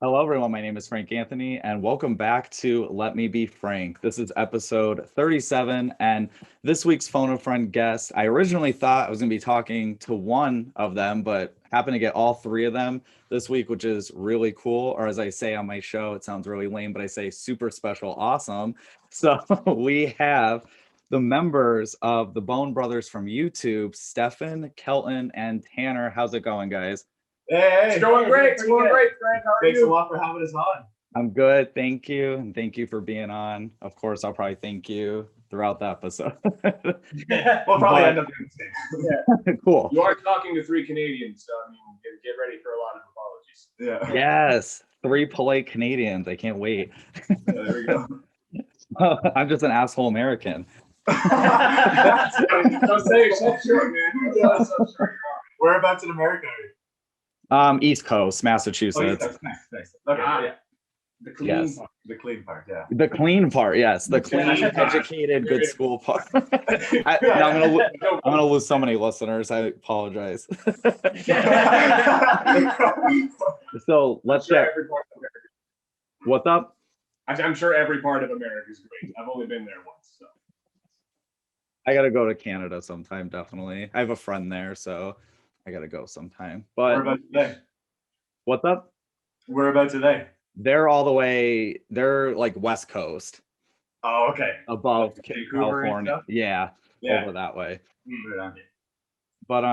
Hello, everyone. My name is Frank Anthony, and welcome back to Let Me Be Frank. This is episode 37, and this week's phone a friend guest. I originally thought I was going to be talking to one of them, but happened to get all three of them this week, which is really cool. Or as I say on my show, it sounds really lame, but I say super special, awesome. So we have the members of the Bone Brothers from YouTube, Stefan, Kelton, and Tanner. How's it going, guys? Hey, It's going great. It's going great, Frank. How are Thanks you? a lot for having us on. I'm good, thank you, and thank you for being on. Of course, I'll probably thank you throughout the episode. We'll probably end up doing the same. Cool. You are talking to three Canadians, so I mean, get ready for a lot of apologies. Yeah. Yes, three polite Canadians. I can't wait. There we go. I'm just an asshole American. Don't say yourself short, man. Don't sell yourself short. Whereabouts in America are you? East Coast, Massachusetts. Nice. Okay, Yeah. The clean Yes. part. the clean part, yeah. The clean part, yes. The clean, educated, good school part. I'm gonna lose so many listeners. I apologize. So let's Sure, get every part of America. what's up. I'm sure every part of America is great. I've only been there once, so. I gotta go to Canada sometime, definitely. I have a friend there, so I gotta go sometime. Where But about today? what's up? Where about today? They're all the way, they're like West Coast, Oh, okay. above Vancouver and California. stuff? Yeah, Yeah. over that way. Right on. But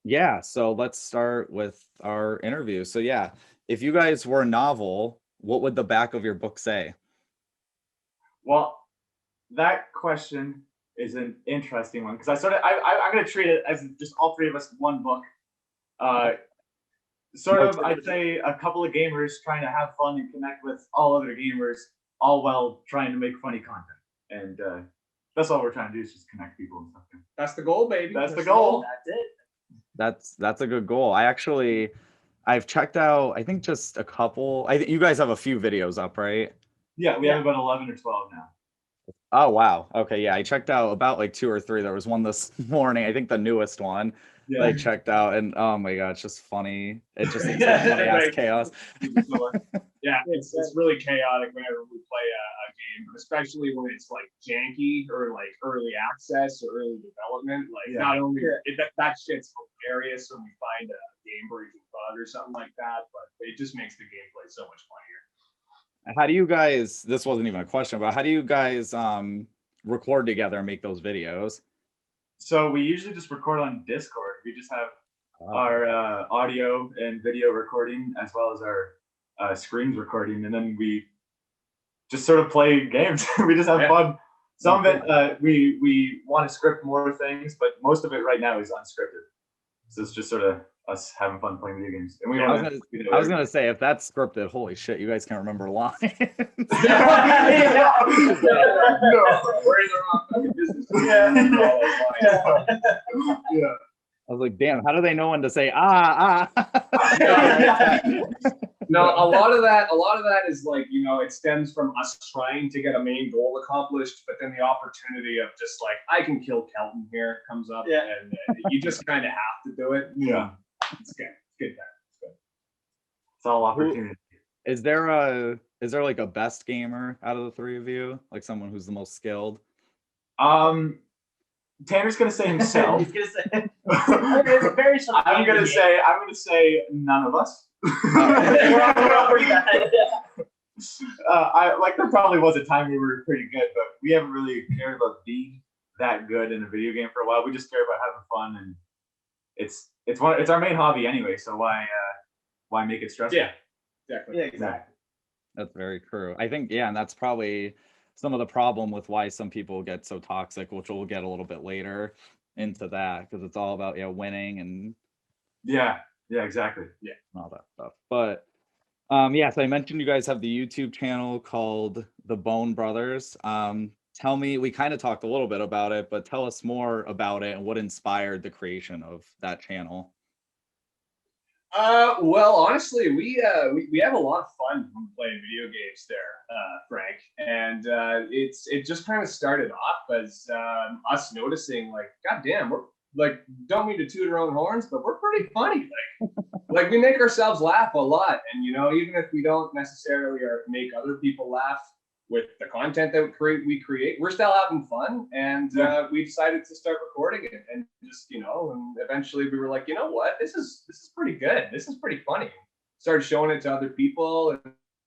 yeah, so let's start with our interview. So yeah, if you guys were a novel, what would the back of your book say? Well, that question is an interesting one because I'm going to treat it as just all three of us one book. I'd say a couple of gamers trying to have fun and connect with all other gamers, all while trying to make funny content. And that's all we're trying to do is just connect people and stuff. That's the goal, baby. That's the goal. That's it. That's a good goal. I've checked out, I think just a couple. I think you guys have a few videos up, right? Yeah, we have about 11 or 12 now. Oh wow. Okay, yeah. I checked out about like two or three. There was one this morning, I think the newest one. Yeah. I checked out, and oh my god, it's just funny. It just it's like funny ass chaos. Yeah, it's really chaotic whenever we play a game, especially when it's like janky or like early access or early development. Like not only that shit's hilarious when we find a game breaking bug or something like that, but it just makes the gameplay so much funnier. How do you guys? This wasn't even a question, but how do you guys record together and make those videos? So we usually just record on Discord. We just have our audio and video recording as well as our screens recording, and then we just sort of play games. We just have fun. Some of it we want to script more things, but most of it right now is unscripted. So it's just sort of us having fun playing video games. And I was gonna say, if that's scripted, holy shit, you guys can't remember lines. We're in the wrong fucking business. Yeah. I was like, damn, how do they know when to say No, a lot of that is like, it stems from us trying to get a main goal accomplished, but then the opportunity of just like, I can kill Kelton here comes up, and you just kind of have to do it. Yeah. It's good. It's good. It's good. It's all opportunity. Is there like a best gamer out of the three of you? Like someone who's the most skilled? Tanner's gonna say himself. He's gonna say it's very I'm gonna say none of us. There probably was a time we were pretty good, but we haven't really cared about being that good in a video game for a while. We just care about having fun, and it's our main hobby anyway. So why make it stressful? Yeah, exactly. Yeah, exactly. That's very true. I think, yeah, and that's probably some of the problem with why some people get so toxic, which we'll get a little bit later into that, because it's all about winning and yeah, exactly. Yeah, and all that stuff. But yeah, so I mentioned you guys have the YouTube channel called The Bone Brothers. Tell me, we kind of talked a little bit about it, but tell us more about it and what inspired the creation of that channel. Well, honestly, we have a lot of fun when playing video games there, Frank, and it just kind of started off as us noticing, like, God damn, don't mean to toot our own horns, but we're pretty funny. Like we make ourselves laugh a lot, and even if we don't necessarily make other people laugh with the content that we create, we're still having fun. And we decided to start recording it, and just and eventually we were like, you know what, this is pretty good. This is pretty funny. Started showing it to other people,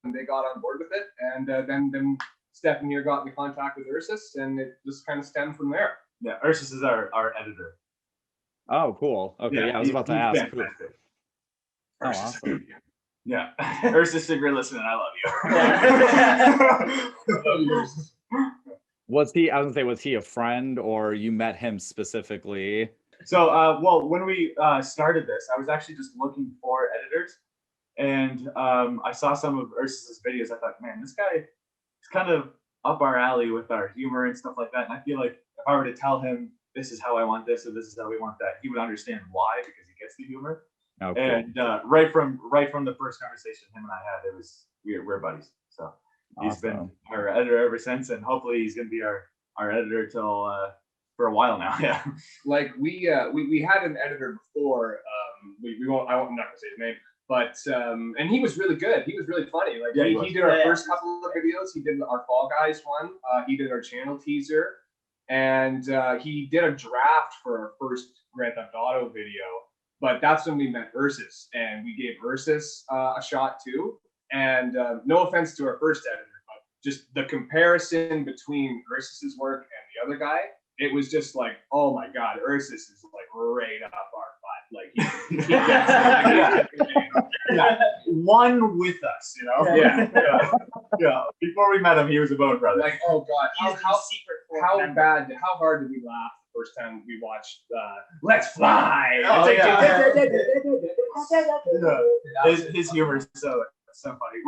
and they got on board with it. And then Stefan here got in contact with Ursus, and it just kind of stemmed from there. Yeah, Ursus is our editor. Oh, cool. Okay, yeah, I was about to ask. Oh, awesome. Yeah, Ursus, if you're listening, I love you. Was he a friend, or you met him specifically? So, well, when we started this, I was actually just looking for editors, and I saw some of Ursus's videos. I thought, man, this guy is kind of up our alley with our humor and stuff like that. And I feel like if I were to tell him this is how I want this or this is how we want that, he would understand why, because he gets the humor. Oh, cool. And right from the first conversation him and I had, we're buddies. So he's been our editor ever since, and hopefully he's gonna be our editor till for a while now. Yeah. Like we had an editor before. We won't. I'm not gonna say his name, but and he was really good. He was really funny. Like he did our first couple of videos. He did our Fall Guys one. He did our channel teaser, and he did a draft for our first Grand Theft Auto video. But that's when we met Ursus, and we gave Ursus a shot too. And no offense to our first editor, but just the comparison between Ursus's work and the other guy, it was just like, oh my God, Ursus is like right up our butt. Like he gets one with us, Yeah. Before we met him, he was a bone brother. Like, oh God, how hard did we laugh the first time we watched Let's Fly? Oh, his humor is so funny.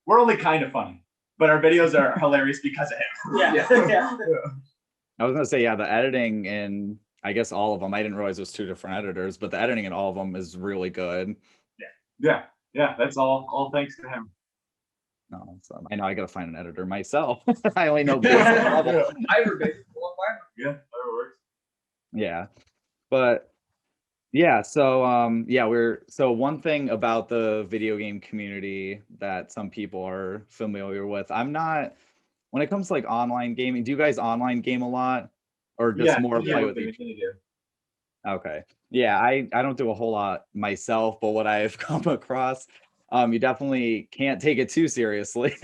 We're only kind of funny, but our videos are hilarious because of him. Yeah. I was gonna say, the editing in, I guess, all of them. I didn't realize it was two different editors, but the editing in all of them is really good. Yeah. That's all thanks to him. No, so I know I gotta find an editor myself. I only know basic level. Either basic level. Yeah, that works. Yeah, but so one thing about the video game community that some people are familiar with, I'm not, when it comes to like online gaming, do you guys online game a lot, or just more play with each other? Okay. Yeah, I don't do a whole lot myself, but what I've come across, you definitely can't take it too seriously.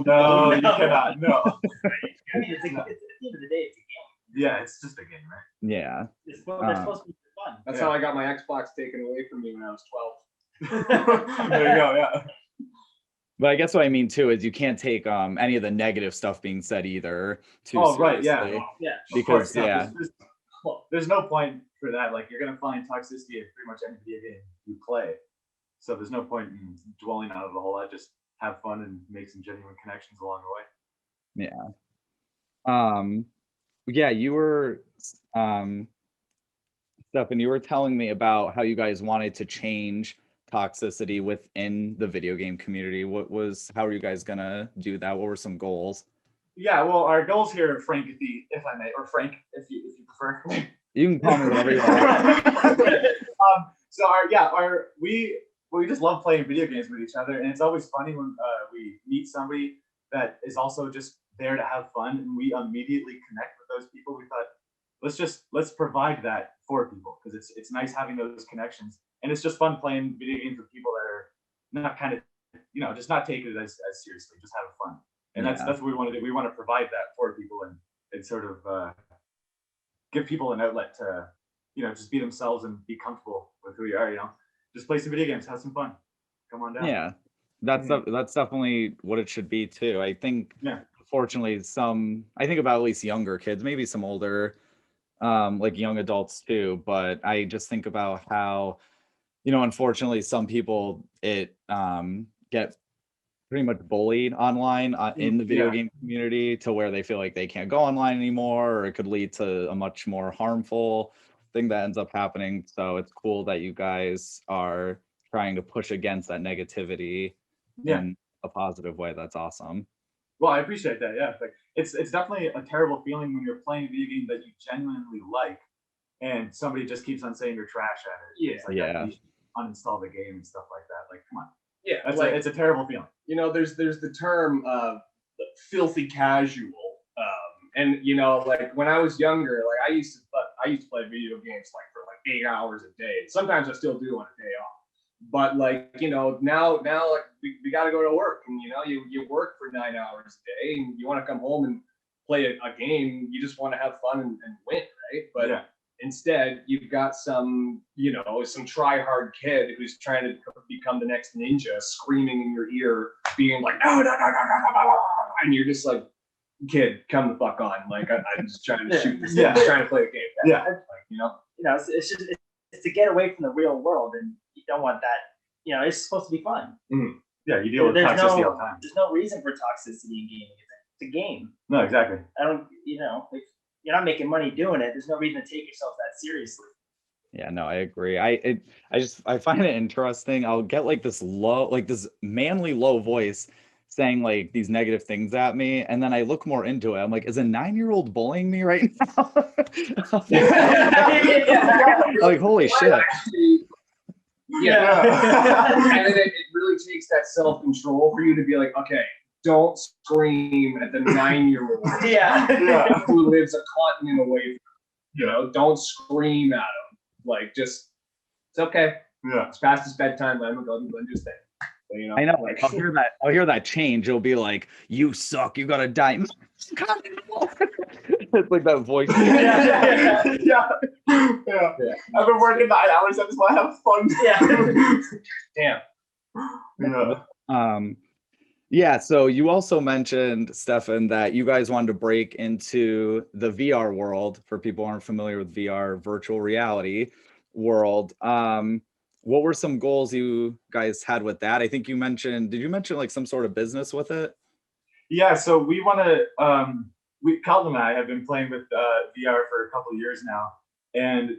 No, you cannot. No. I mean, at the end of the day, it's a game. Yeah, it's just a game, right? Yeah. It's supposed to be fun. That's how I got my Xbox taken away from me when I was 12. There you go. Yeah. But I guess what I mean too is you can't take any of the negative stuff being said either too seriously. Right, yeah. Because there's no point for that. Like, you're gonna find toxicity in pretty much any video game you play. So there's no point in dwelling on it a whole lot. Just have fun and make some genuine connections along the way. Yeah. You were Stefan, you were telling me about how you guys wanted to change toxicity within the video game community. How are you guys gonna do that? What were some goals? Yeah, well, our goals here at frankanthony, if I may, or Frank, if you prefer. You can call me whatever you want. We just love playing video games with each other, and it's always funny when we meet somebody that is also just there to have fun, and we immediately connect with those people. We thought, let's provide that for people, because it's nice having those connections, and it's just fun playing video games with people that are not kind of, just not taking it as seriously, just having fun. And that's what we want to do. We want to provide that for people, and sort of give people an outlet to, just be themselves and be comfortable with who you are. Just play some video games, have some fun. Come on down. Yeah, that's definitely what it should be too. I think. Yeah. Fortunately, I think about at least younger kids, maybe some older, like young adults too. But I just think about how, unfortunately, some people get pretty much bullied online in the video game community, to where they feel like they can't go online anymore, or it could lead to a much more harmful thing that ends up happening. So it's cool that you guys are trying to push against that negativity in a positive way. That's awesome. Well, I appreciate that. Yeah, like it's definitely a terrible feeling when you're playing a video game that you genuinely like, and somebody just keeps on saying you're trash at it. Yeah. It's like, Yeah. you should uninstall the game and stuff like that. Like, come on. Yeah, That's like, it's a terrible feeling. you know, there's the term filthy casual, and you know, like when I was younger, like I used to play video games like for like 8 hours a day. Sometimes I still do on a day off. But like, you know, now like we got to go to work, and you know, you work for 9 hours a day, and you want to come home and play a game. You just want to have fun and win, right? But instead, you've got some, you know, some try-hard kid who's trying to become the next ninja, screaming in your ear, being like, no, and you're just like, kid, come the fuck on. Like, I'm just trying to shoot this. I'm just trying to play a game. Yeah. Like, you know, it's just it's to get away from the real world, and you don't want that. You know, it's supposed to be fun. Mm-hmm. Yeah, you deal with toxicity all the time. There's no reason for toxicity in gaming. It's a game. No, exactly. I don't, you know, if you're not making money doing it, there's no reason to take yourself that seriously. Yeah, no, I agree. I find it interesting. I'll get like this manly low voice saying like these negative things at me, and then I look more into it. I'm like, is a 9-year-old bullying me right now? Like, holy shit. Yeah. And then it really takes that self-control for you to be like, okay, don't scream at the 9-year-old who lives a continent away from you. You know, don't scream at him. Like, just, it's okay. Yeah. It's past his bedtime. Let him go and do his thing. So, you know, I know. like, I'll hear that change. It'll be like, you suck. You gotta die. It's like that voice. Yeah. I've been working 9 hours. I just want to have fun. Damn. Yeah. Yeah. So you also mentioned, Stefan, that you guys wanted to break into the VR world. For people who aren't familiar with VR, virtual reality world. What were some goals you guys had with that? I think did you mention like some sort of business with it? Yeah, so we want to, Kelton and I have been playing with VR for a couple of years now. And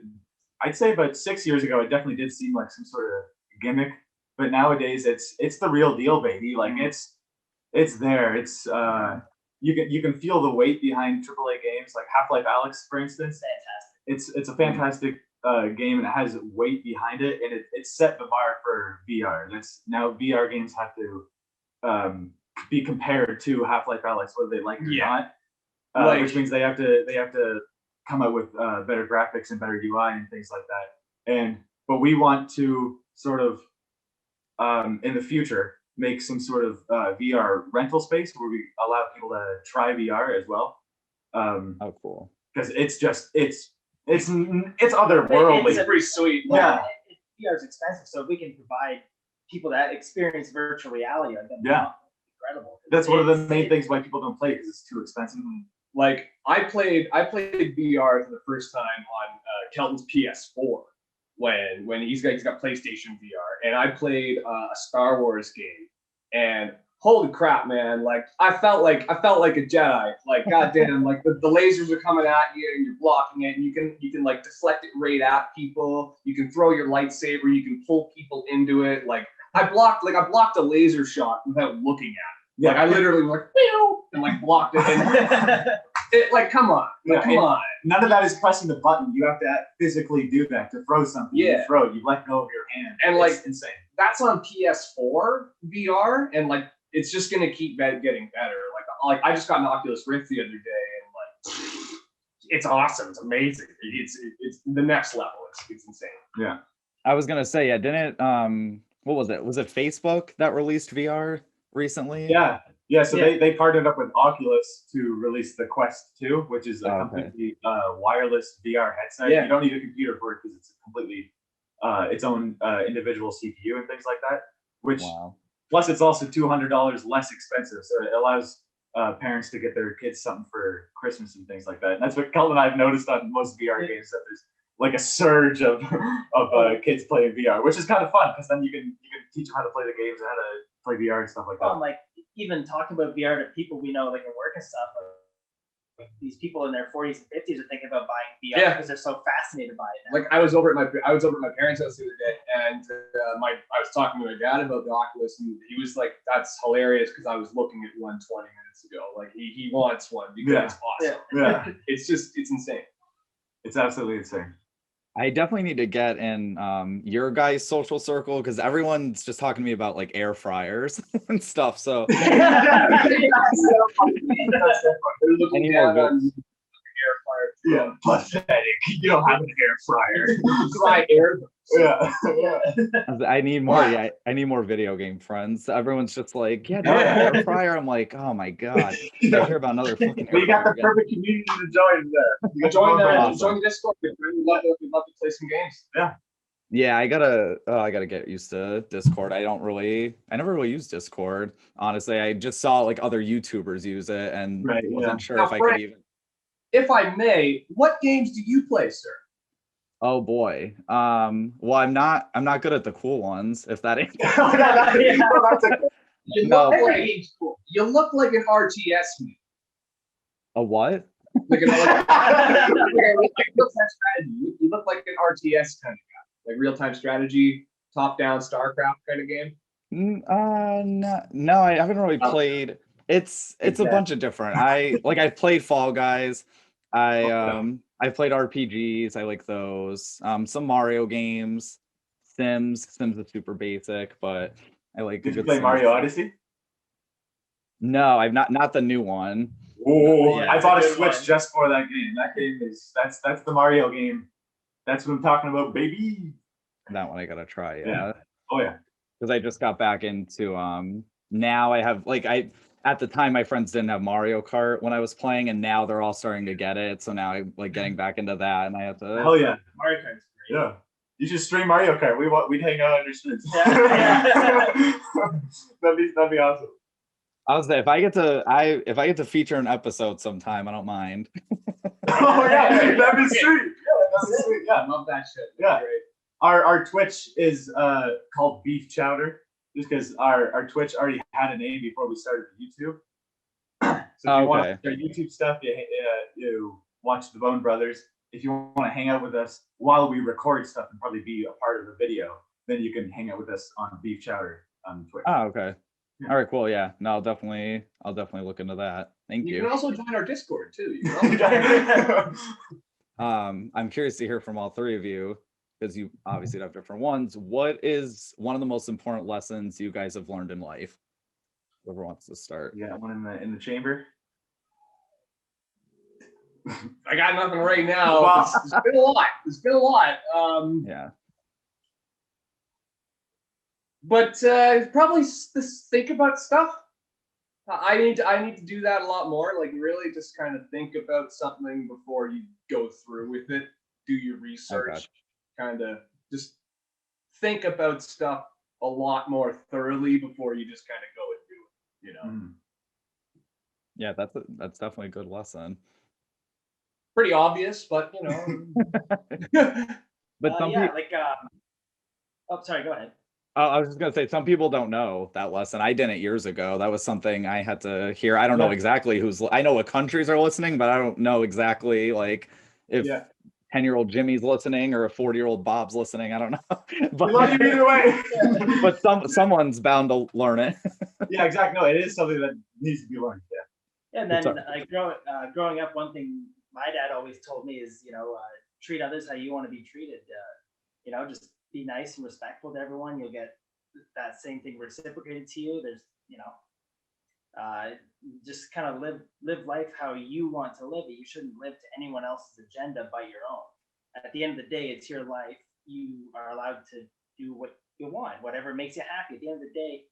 I'd say about 6 years ago, it definitely did seem like some sort of gimmick. But nowadays, it's the real deal, baby. Like, it's there. It's you can feel the weight behind AAA games, like Half-Life Alyx, for instance. Fantastic. It's a fantastic game, and it has weight behind it, and it set the bar for VR. Now VR games have to be compared to Half-Life Alyx, whether they like it or not. Which means they have to come out with better graphics and better UI and things like that. But we want to sort of in the future make some sort of VR rental space where we allow people to try VR as well. Oh, cool. Because it's otherworldly. It's pretty sweet. Yeah. VR is expensive, so if we can provide people that experience virtual reality, like incredible. That's one of the main things why people don't play, because it's too expensive. Like, I played VR for the first time on Kelton's PS4 when he's got PlayStation VR, and I played a Star Wars game, and holy crap, man! Like, I felt like a Jedi. Like, goddamn, like the lasers are coming at you, and you're blocking it. And you can like deflect it right at people. You can throw your lightsaber. You can pull people into it. Like, I blocked a laser shot without looking at it. Yeah. Like, I literally was like, pew, and like blocked it. And like, come on, come on. None of that is pressing the button. You have to physically do that to throw something. Yeah. You throw it. You let go of your hand. And it's like, insane. That's on PS4 VR, and like, it's just gonna keep getting better. Like I just got an Oculus Rift the other day, and like, it's awesome. It's amazing. It's the next level. It's insane. Yeah. I was gonna say, yeah, didn't what was it? Was it Facebook that released VR recently? Yeah. So they partnered up with Oculus to release the Quest 2, which is a completely wireless VR headset. Yeah. You don't need a computer for it because it's completely its own individual CPU and things like that. Which plus it's also $200 less expensive, so it allows parents to get their kids something for Christmas and things like that. And that's what Kelton and I have noticed on most VR games, that there's like a surge of kids playing VR, which is kind of fun because then you can teach them how to play the games and how to play VR and stuff like that. Like, even talking about VR to people we know, like in work and stuff, like these people in their 40s and 50s are thinking about buying VR because they're so fascinated by it now. Like, I was over at my parents' house the other day, and I was talking to my dad about the Oculus, and he was like, "That's hilarious," because I was looking at one 20 minutes ago. Like, he wants one because it's awesome. Yeah. It's insane. It's absolutely insane. I definitely need to get in your guys' social circle because everyone's just talking to me about like air fryers and stuff. So That's so funny. That's so funny. They're looking Any down more on air fryer. Yeah, pathetic. You don't have an air fryer. Dry air. Yeah. I need more. Yeah, I need more video game friends. Everyone's just like, yeah, no, air fryer. I'm like, oh my god, I hear about another fucking But air you got fryer. the perfect community to join there. You got Join Awesome. join the Discord. We'd love to play some games. Yeah, I gotta get used to Discord. I never really used Discord. Honestly, I just saw like other YouTubers use it and Right, wasn't sure Now, if I Frank, could even. if I may, what games do you play, sir? Oh boy. Well, I'm not good at the cool ones. If that ain't. You No. look like you look like an RTS me. A what? Like you look like an RTS kind of guy, like real-time strategy, top-down StarCraft kind of game. No, I haven't really played. It's a bunch of different. I played Fall Guys. I played RPGs. I like those. Some Mario games. Sims is super basic, but I like. Did a you good play Sims Mario game. Odyssey? No, I've not the new one. Oh, Yeah. I bought a Good Switch one. just for that game. That game is that's the Mario game. That's what I'm talking about, baby. That one I gotta try. Yeah. Yeah, Oh yeah. because I just got back into now I have at the time my friends didn't have Mario Kart when I was playing, and now they're all starting to get it. So now I'm like getting back into that, and I have to. Hell yeah. Mario Kart's great. Yeah. You should stream Mario Kart. We'd hang out on your streets. Yeah. That'd be awesome. I was there. If I get to feature an episode sometime, I don't mind. Oh yeah, that'd be sweet. Yeah, that'd be sweet. I Yeah. love that shit. Yeah. Great. Our Twitch is called Beef Chowder, just because our Twitch already had a name before we started YouTube. So if you want Okay. our YouTube stuff, you watch the Bone Brothers. If you want to hang out with us while we record stuff and probably be a part of the video, then you can hang out with us on Beef Chowder on Twitch. Oh, okay. Yeah. All right, cool. Yeah. No, I'll definitely look into that. Thank You you. can also join our Discord too. You can also I'm curious to hear from all three of you because you obviously have different ones. What is one of the most important lessons you guys have learned in life? Whoever wants to start. Yeah, one in the chamber. I got nothing right now. Wow. It's been a lot. It's been a lot. Yeah. But probably just think about stuff. I need to do that a lot more. Like really, just kind of think about something before you go through with it. Do your research. Okay. Kind of just think about stuff a lot more thoroughly before you just kind of go and do it. You know, Yeah, that's definitely a good lesson. pretty obvious, but you know. But some yeah, people. oh, sorry, go ahead. I was just gonna say some people don't know that lesson. I didn't years ago. That was something I had to hear. I don't know exactly I know what countries are listening, but I don't know exactly like if 10-year-old Jimmy's listening or a 40-year-old Bob's listening. I don't know. We love you either way. But someone's bound to learn it. Yeah, exactly. No, it is something that needs to be learned. Yeah. And then growing up, one thing my dad always told me is, treat others how you want to be treated. Just be nice and respectful to everyone. You'll get that same thing reciprocated to you. There's, just kind of live life how you want to live it. You shouldn't live to anyone else's agenda but your own. At the end of the day, it's your life. You are allowed to do what you want, whatever makes you happy. At the end of the day,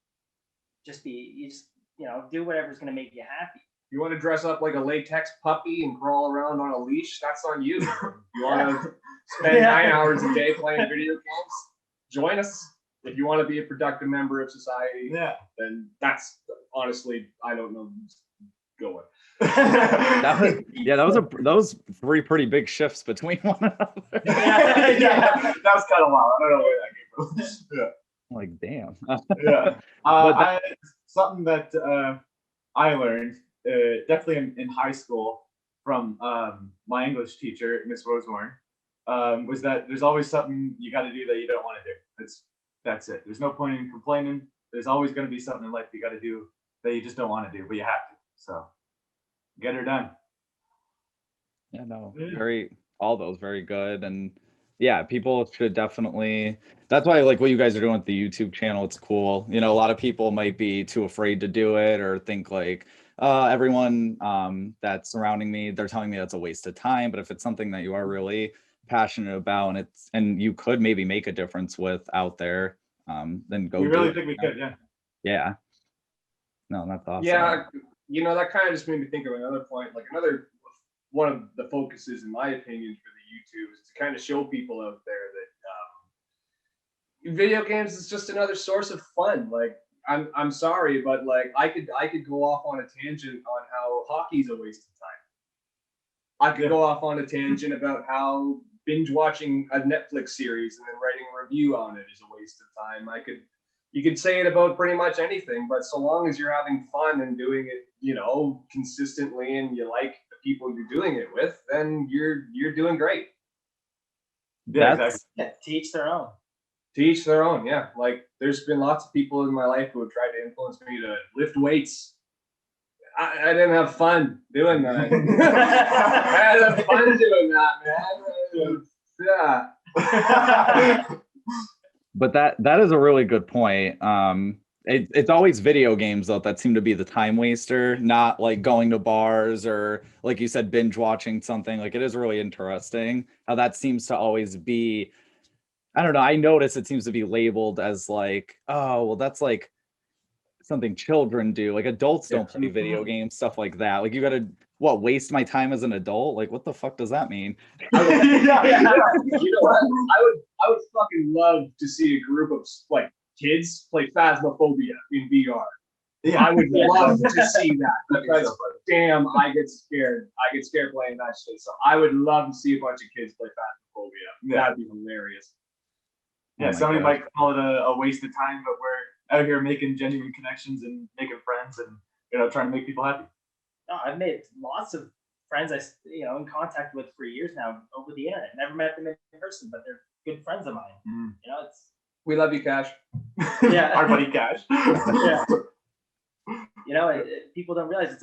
do whatever's going to make you happy. You want to dress up like a latex puppy and crawl around on a leash? That's on you. You want to spend 9 hours a day playing video games? Join us. If you want to be a productive member of society, then that's honestly, I don't know. Go with. That was three pretty big shifts between one another. That was kind of wild. I don't know where that came from. Yeah. I'm like, damn. Something that I learned definitely in high school from my English teacher, Miss Rosewarne, was that there's always something you got to do that you don't want to do. That's it. There's no point in complaining. There's always going to be something in life you got to do that you just don't want to do, but you have to. So get her done. Yeah, no, all those very good. And yeah, people should definitely, that's why I like what you guys are doing with the YouTube channel. It's cool. You know, a lot of people might be too afraid to do it or think like, everyone that's surrounding me, they're telling me that's a waste of time. But if it's something that you are really passionate about and you could maybe make a difference with out there, then go We do really it. think we could, yeah. Yeah. No, that's awesome. Yeah, that kind of just made me think of another point. Like another one of the focuses, in my opinion, for the YouTube is to kind of show people out there that video games is just another source of fun. Like I'm sorry, but like I could go off on a tangent on how hockey's a waste of time. I could go off on a tangent about how binge watching a Netflix series and then writing a review on it is a waste of time. You could say it about pretty much anything, but so long as you're having fun and doing it, consistently, and you like the people you're doing it with, then you're doing great. Yeah, That's exactly. Yeah, to each their own. To each their own, yeah. Like there's been lots of people in my life who have tried to influence me to lift weights. I didn't have fun doing that. I had fun doing that, man. Yeah. But that is a really good point. It's always video games though that seem to be the time waster, not like going to bars or like you said, binge watching something. Like it is really interesting how that seems to always be. I don't know. I notice it seems to be labeled as like, oh, well, that's like something children do. Like adults don't play video games, stuff like that. Like you gotta waste my time as an adult? Like what the fuck does that mean? Yeah. You know what? I would fucking love to see a group of like kids play Phasmophobia in VR. Yeah, I would love to see that because damn, I get scared. I get scared playing that shit. So I would love to see a bunch of kids play Phasmophobia. Yeah. That'd be hilarious. Yeah, somebody might call it a waste of time, but we're out here making genuine connections and making friends and trying to make people happy. No, I've made lots of friends in contact with for years now over the internet. Never met them in person, but they're good friends of mine. We love you, Cash. Yeah. Our buddy Cash. Yeah. People don't realize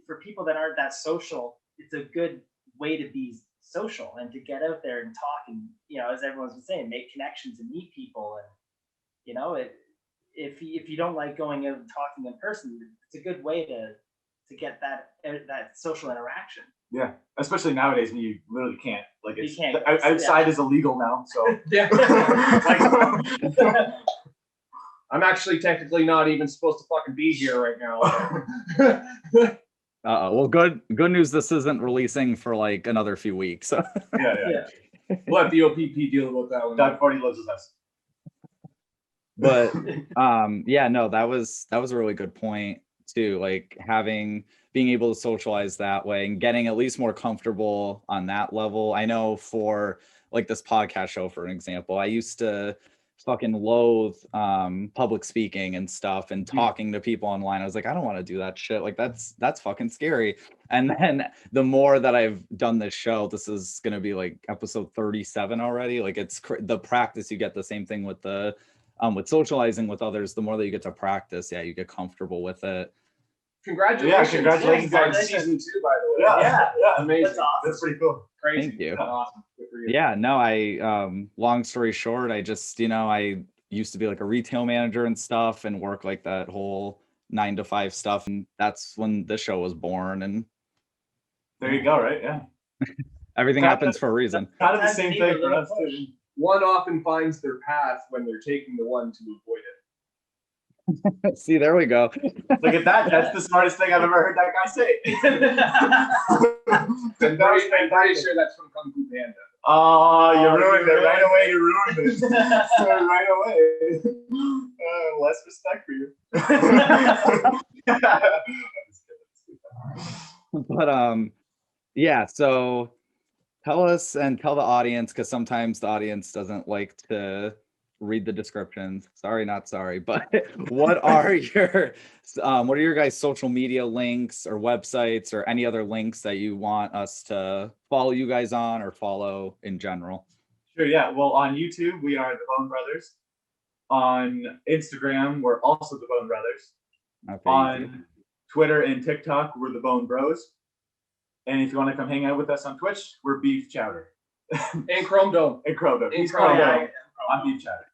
for people that aren't that social, it's a good way to be social and to get out there and talk and, as everyone's been saying, make connections and meet people. And, if you don't like going out and talking in person, it's a good way to get that social interaction. Yeah, especially nowadays when you literally can't. Like You can't. Outside is illegal now, so. Yeah. I'm actually technically not even supposed to fucking be here right now. Well, good news. This isn't releasing for like another few weeks. So. Yeah. We'll have the OPP deal about that one. Doug Forty lives with us. But that was a really good point too. Like being able to socialize that way and getting at least more comfortable on that level. I know for like this podcast show, for an example, I used to fucking loathe public speaking and stuff and talking to people online. I was like, I don't want to do that shit. Like that's fucking scary. And then the more that I've done this show, this is going to be like episode 37 already. Like it's the practice. You get the same thing with with socializing with others. The more that you get to practice, you get comfortable with it. Congratulations. Yeah, congratulations on season 2, by the way. Yeah, amazing. That's awesome. That's pretty cool. Crazy. Thank you. That's awesome. Good for you. Yeah, no, long story short, I just, I used to be like a retail manager and stuff and work like that whole 9 to 5 stuff. And that's when this show was born. And there you go, right? Yeah. Everything happens for a reason. Kind of the same thing for us too. One often finds their path when they're taking the one to avoid it. See, there we go. Look at that. That's the smartest thing I've ever heard that guy say. I'm pretty sure that's from Kung Fu Panda. Oh, you ruined it. Right away, you ruined it. Right away. Less respect for you. But so tell us and tell the audience, because sometimes the audience doesn't like to read the descriptions. Sorry, not sorry. But what are your guys' social media links or websites or any other links that you want us to follow you guys on or follow in general? Sure, yeah. Well, on YouTube, we are the Bone Brothers. On Instagram, we're also the Bone Brothers. Okay, on Twitter and TikTok, we're the Bone Bros. And if you want to come hang out with us on Twitch, we're Beef Chowder. And Chrome Dome. And Chrome Dome. And He's Chrome Chrome Dome. Dome. I'm Beach Chatter.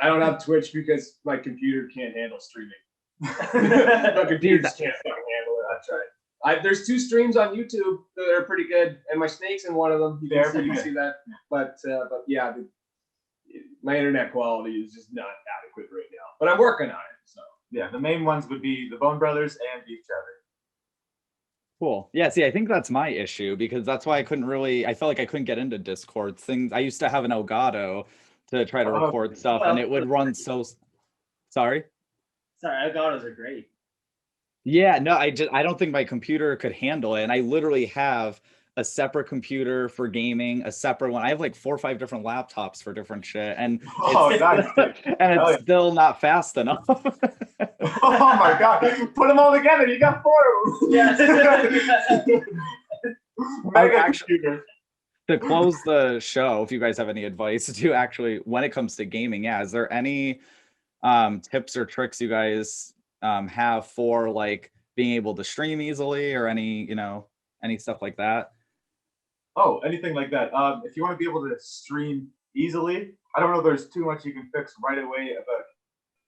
I don't have Twitch because my computer can't handle streaming. My computer just can't fucking handle it. That's right. There's 2 streams on YouTube that are pretty good, and my snake's in one of them. You can see that. But yeah, my internet quality is just not adequate right now. But I'm working on it. So yeah, the main ones would be the Bone Brothers and Beef Chatter. Cool. Yeah, see, I think that's my issue because that's why I felt like I couldn't get into Discord. I used to have an Elgato to try to record stuff, and it would run so. Sorry, Elgatos are great. Yeah, no, I don't think my computer could handle it, and I literally have a separate computer for gaming, a separate one. I have like 4 or 5 different laptops for different shit, and it's still not fast enough. Oh my god! Put them all together. You got 4 of them. Yeah. Mega computer. To close the show, if you guys have any advice to actually, when it comes to gaming, is there any tips or tricks you guys have for like being able to stream easily, or any stuff like that? Oh, anything like that. If you want to be able to stream easily, I don't know if there's too much you can fix right away about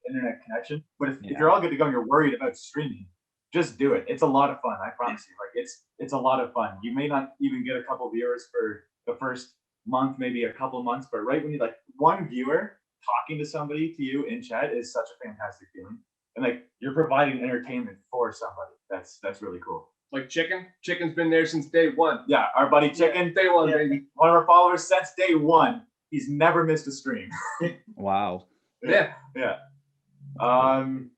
internet connection, but if you're all good to go and you're worried about streaming, just do it. It's a lot of fun. I promise you. Like it's a lot of fun. You may not even get a couple viewers for the first month, maybe a couple months, but right when you like one viewer talking to somebody to you in chat is such a fantastic feeling. And like you're providing entertainment for somebody. That's really cool. Like Chicken. Chicken's been there since day 1. Yeah, our buddy Chicken, day 1, baby. One of our followers since day 1. He's never missed a stream. Wow. Yeah. I'd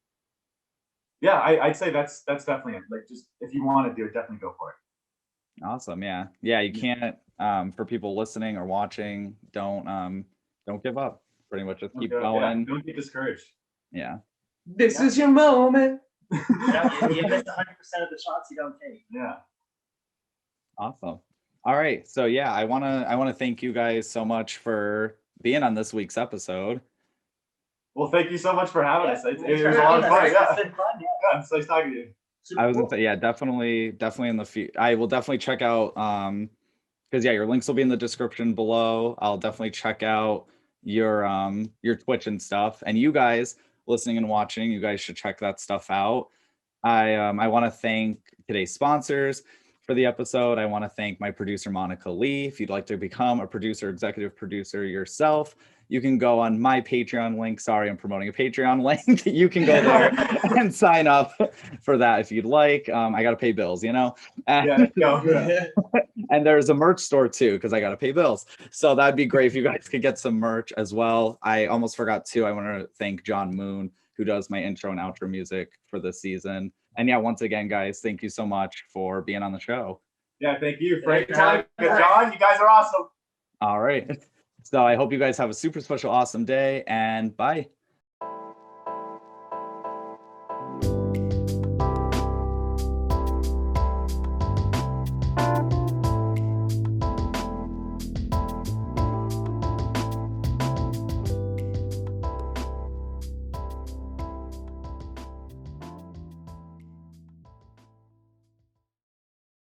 say that's definitely it. Like just if you want to do it, definitely go for it. Awesome. Yeah. You can't for people listening or watching, don't give up. Pretty much just keep going. Yeah, don't get discouraged. Yeah. This is your moment. You miss 100% of the shots you don't take. Yeah. Awesome. All right. So yeah, I wanna thank you guys so much for being on this week's episode. Well, thank you so much for having us. It was a lot of fun. Yeah. It's nice talking to you. I was gonna say, yeah, definitely in the I will definitely check out because your links will be in the description below. I'll definitely check out your Twitch and stuff. And you guys listening and watching, you guys should check that stuff out. I want to thank today's sponsors for the episode. I want to thank my producer, Monica Leigh. If you'd like to become a producer, executive producer yourself, you can go on my Patreon link. Sorry, I'm promoting a Patreon link. You can go there and sign up for that if you'd like. I got to pay bills, And, and there's a merch store too, because I got to pay bills. So that'd be great if you guys could get some merch as well. I almost forgot to. I want to thank John Moon, who does my intro and outro music for this season. And yeah, once again, guys, thank you so much for being on the show. Yeah, thank you, Frank. John, you guys are awesome. All right. So I hope you guys have a super special, awesome day, and bye.